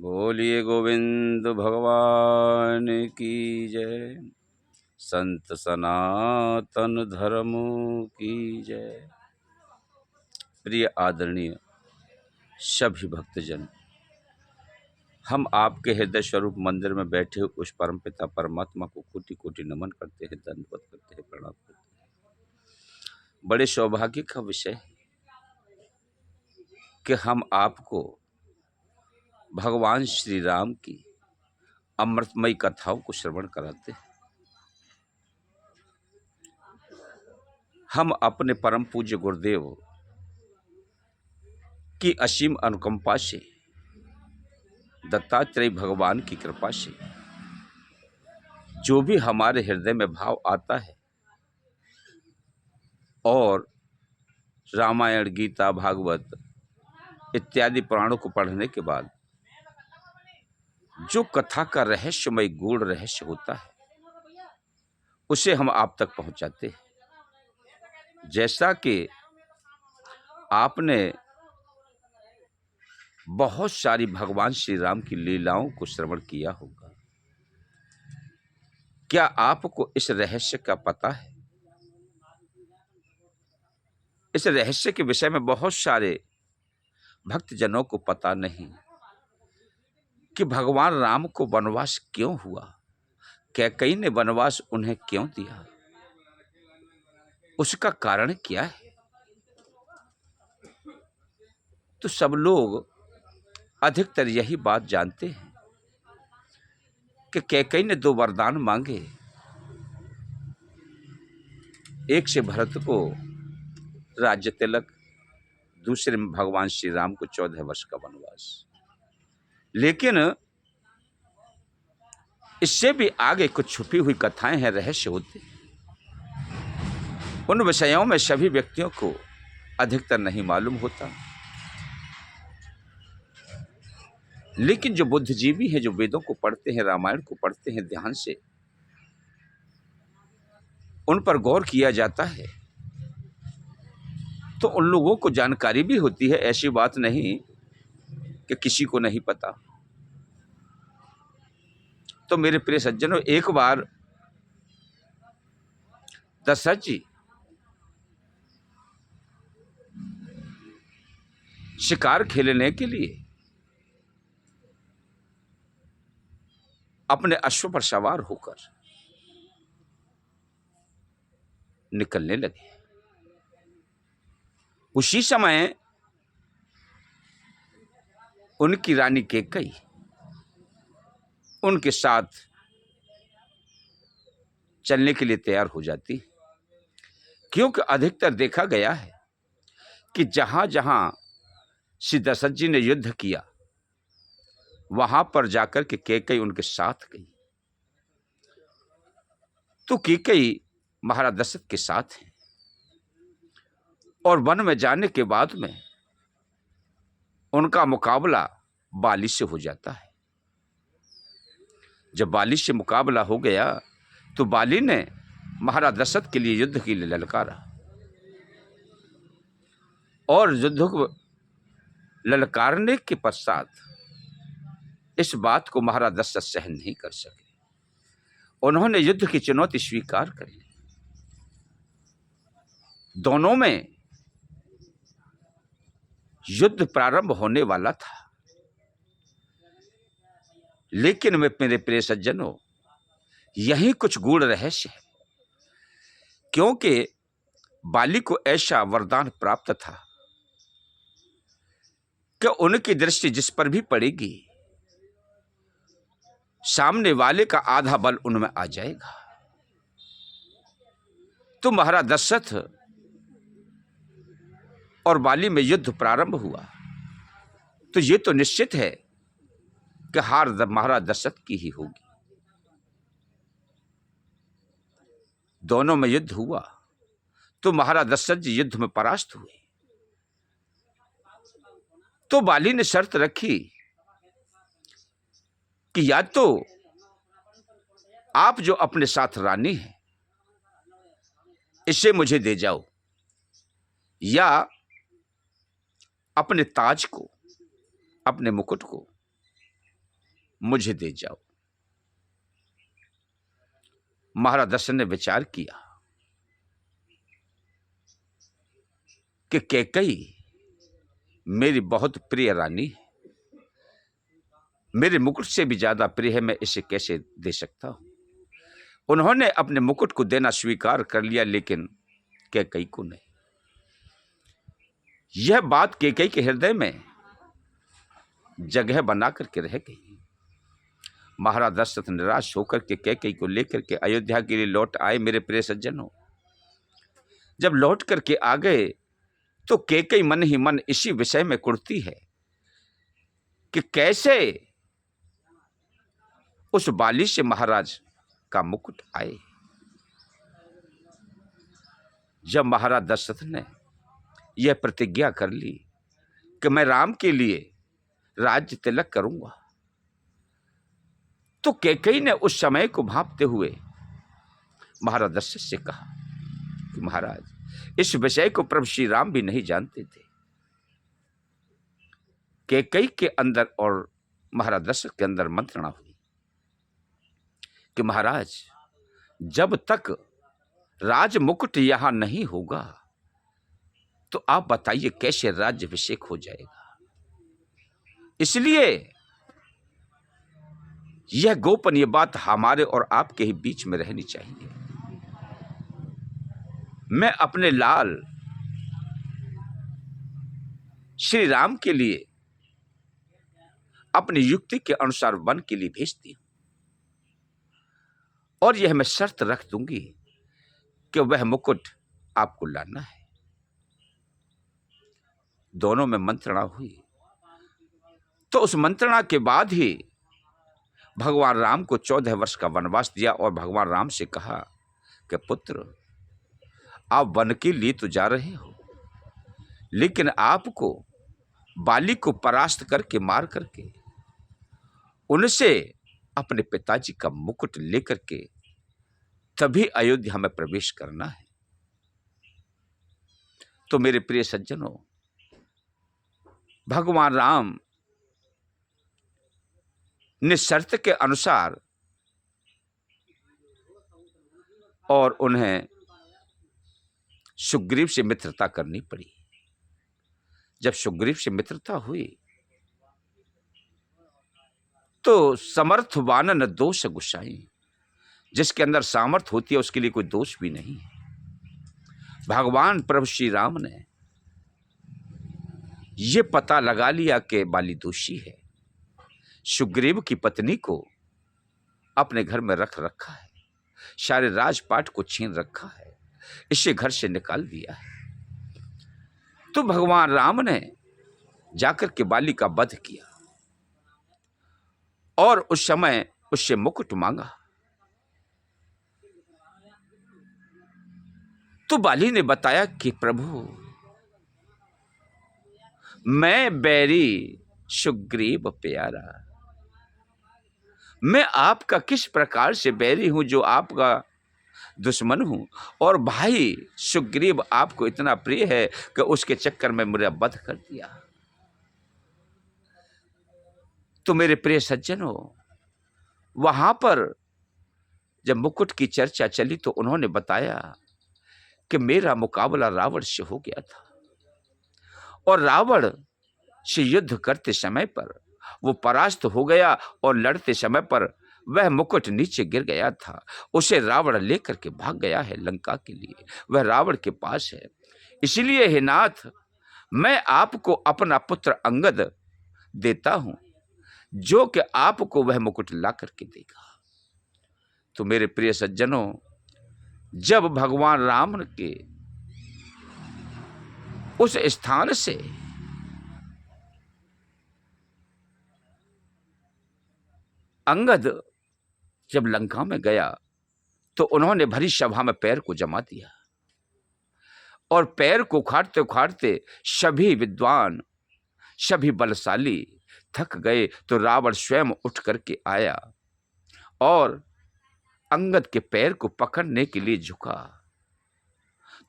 बोलिए गोविंद भगवान की जय। संत सनातन धर्म की जय। प्रिय आदरणीय सभी भक्तजन, हम आपके हृदय स्वरूप मंदिर में बैठे उस परम पिता परमात्मा को कोटि कोटि नमन करते हैं, दंडवत करते हैं, प्रणाम करते हैं। बड़े सौभाग्य का विषय है कि हम आपको भगवान श्री राम की अमृतमयी कथाओं को श्रवण कराते हैं। हम अपने परम पूज्य गुरुदेव की असीम अनुकंपा से, दत्तात्रेय भगवान की कृपा से जो भी हमारे हृदय में भाव आता है और रामायण, गीता, भागवत इत्यादि पुराणों को पढ़ने के बाद जो कथा का रहस्यमय गूढ़ रहस्य होता है उसे हम आप तक पहुंचाते हैं। जैसा कि आपने बहुत सारी भगवान श्री राम की लीलाओं को श्रवण किया होगा, क्या आपको इस रहस्य का पता है? इस रहस्य के विषय में बहुत सारे भक्तजनों को पता नहीं कि भगवान राम को वनवास क्यों हुआ, कैकेयी ने वनवास उन्हें क्यों दिया, उसका कारण क्या है। तो सब लोग अधिकतर यही बात जानते हैं कि कैकेयी ने 2 वरदान मांगे। एक से भरत को राज्य तिलक, दूसरे में भगवान श्री राम को 14 वर्ष का वनवास। लेकिन इससे भी आगे कुछ छुपी हुई कथाएं हैं, रहस्य होते हैं। उन विषयों में सभी व्यक्तियों को अधिकतर नहीं मालूम होता, लेकिन जो बुद्धिजीवी हैं, जो वेदों को पढ़ते हैं, रामायण को पढ़ते हैं ध्यान से, उन पर गौर किया जाता है तो उन लोगों को जानकारी भी होती है। ऐसी बात नहीं कि किसी को नहीं पता। तो मेरे प्रिय सज्जनों, एक बार दशरथ जी शिकार खेलने के लिए अपने अश्व पर सवार होकर निकलने लगे। उसी समय उनकी रानी कैकेयी उनके साथ चलने के लिए तैयार हो जाती, क्योंकि अधिकतर देखा गया है कि जहां जहां श्री दशरथ जी ने युद्ध किया वहां पर जाकर के कैकेयी उनके साथ गई। तो कैकेयी महाराज दशरथ के साथ हैं और वन में जाने के बाद में उनका मुकाबला बाली से हो जाता है। जब बाली से मुकाबला हो गया तो बाली ने महाराज दशरथ के लिए युद्ध के लिए ललकारा और युद्ध को ललकारने के पश्चात इस बात को महाराज दशरथ सहन नहीं कर सके। उन्होंने युद्ध की चुनौती स्वीकार कर ली। दोनों में युद्ध प्रारंभ होने वाला था, लेकिन मेरे प्रिय सज्जनों, यही कुछ गूढ़ रहस्य है। क्योंकि बाली को ऐसा वरदान प्राप्त था कि उनकी दृष्टि जिस पर भी पड़ेगी सामने वाले का आधा बल उनमें आ जाएगा। तो महाराज दशरथ और बाली में युद्ध प्रारंभ हुआ तो ये तो निश्चित है कि हार महाराज दशरथ की ही होगी। दोनों में युद्ध हुआ तो महाराज दशरथ जी युद्ध में परास्त हुए। तो बाली ने शर्त रखी कि या तो आप जो अपने साथ रानी है इसे मुझे दे जाओ, या अपने ताज को, अपने मुकुट को मुझे दे जाओ। महाराज दशरथ ने विचार किया कि कैकेयी मेरी बहुत प्रिय रानी है, मेरे मुकुट से भी ज्यादा प्रिय है, मैं इसे कैसे दे सकता हूं। उन्होंने अपने मुकुट को देना स्वीकार कर लिया, लेकिन कैकेयी को नहीं। यह बात कैकेयी के हृदय में जगह बना करके रह गई। महाराज दशरथ निराश होकर के कैकेयी को लेकर के अयोध्या के लिए लौट आए। मेरे प्रिय सज्जनों, जब लौट करके आ गए तो कैकेयी मन ही मन इसी विषय में कुढ़ती है कि कैसे उस बाली से महाराज का मुकुट आए। जब महाराज दशरथ ने यह प्रतिज्ञा कर ली कि मैं राम के लिए राज्य तिलक करूंगा, तो कैकेयी ने उस समय को भांपते हुए महाराज दशरथ से कहा कि महाराज, इस विषय को प्रभु श्री राम भी नहीं जानते थे। कैकेयी के अंदर और महाराज दशरथ के अंदर मंत्रणा हुई कि महाराज, जब तक राज मुकुट यहां नहीं होगा तो आप बताइए कैसे राज्याभिषेक हो जाएगा। इसलिए यह गोपनीय बात हमारे और आपके ही बीच में रहनी चाहिए। मैं अपने लाल श्री राम के लिए अपनी युक्ति के अनुसार वन के लिए भेजती हूं, और यह मैं शर्त रख दूंगी कि वह मुकुट आपको लाना है। दोनों में मंत्रणा हुई, तो उस मंत्रणा के बाद ही भगवान राम को 14 वर्ष का वनवास दिया और भगवान राम से कहा कि पुत्र, आप वन के लिए तो जा रहे हो, लेकिन आपको बाली को परास्त करके, मार करके, उनसे अपने पिताजी का मुकुट लेकर के तभी अयोध्या में प्रवेश करना है। तो मेरे प्रिय सज्जनों, भगवान राम ने शर्त के अनुसार और उन्हें सुग्रीव से मित्रता करनी पड़ी। जब सुग्रीव से मित्रता हुई तो समर्थ वानन दोष गुसाई, जिसके अंदर सामर्थ्य होती है उसके लिए कोई दोष भी नहीं है। भगवान प्रभु श्री राम ने यह पता लगा लिया कि बाली दोषी है, सुग्रीव की पत्नी को अपने घर में रख रखा है, सारे राजपाट को छीन रखा है, इसे घर से निकाल दिया है। तो भगवान राम ने जाकर के बाली का वध किया और उस समय उससे मुकुट मांगा। तो बाली ने बताया कि प्रभु, मैं बैरी सुग्रीव प्यारा, मैं आपका किस प्रकार से बैरी हूं जो आपका दुश्मन हूं, और भाई सुग्रीव आपको इतना प्रिय है कि उसके चक्कर में मेरा वध कर दिया। तो मेरे प्रिय सज्जनों, वहां पर जब मुकुट की चर्चा चली तो उन्होंने बताया कि मेरा मुकाबला रावण से हो गया था, और रावण से युद्ध करते समय पर वो परास्त हो गया, और लड़ते समय पर वह मुकुट नीचे गिर गया था। उसे रावण लेकर के भाग गया है लंका के लिए, वह रावण के पास है। इसलिए हे नाथ, मैं आपको अपना पुत्र अंगद देता हूं, जो कि आपको वह मुकुट ला करके देगा। तो मेरे प्रिय सज्जनों, जब भगवान राम के उस स्थान से अंगद जब लंका में गया तो उन्होंने भरी सभा में पैर को जमा दिया, और पैर को उखाड़ते उखाड़ते सभी विद्वान, सभी बलशाली थक गए। तो रावण स्वयं उठ करके आया और अंगद के पैर को पकड़ने के लिए झुका,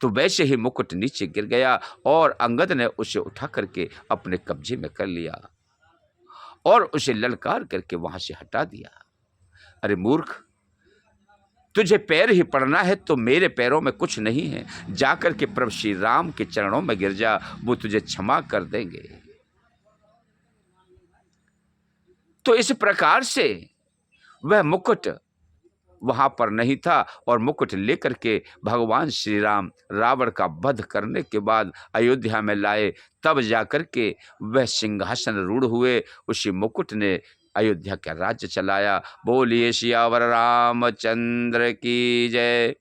तो वैसे ही मुकुट नीचे गिर गया और अंगद ने उसे उठा करके अपने कब्जे में कर लिया। और उसे ललकार करके वहां से हटा दिया। अरे मूर्ख, तुझे पैर ही पड़ना है तो मेरे पैरों में कुछ नहीं है, जाकर के प्रभु श्री राम के चरणों में गिर जा, वो तुझे क्षमा कर देंगे। तो इस प्रकार से वह मुकुट वहां पर नहीं था और मुकुट लेकर के भगवान श्री राम रावण का वध करने के बाद अयोध्या में लाए, तब जाकर के वह सिंहासन रूढ़ हुए। उसी मुकुट ने अयोध्या का राज्य चलाया। बोलिए सियावर रामचंद्र की जय,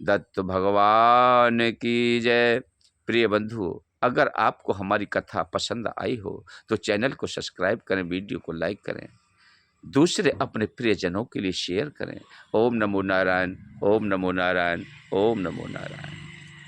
दत्त भगवान की जय। प्रिय बंधु, अगर आपको हमारी कथा पसंद आई हो तो चैनल को सब्सक्राइब करें, वीडियो को लाइक करें, दूसरे अपने प्रियजनों के लिए शेयर करें। ओम नमो नारायण, ओम नमो नारायण, ओम नमो नारायण।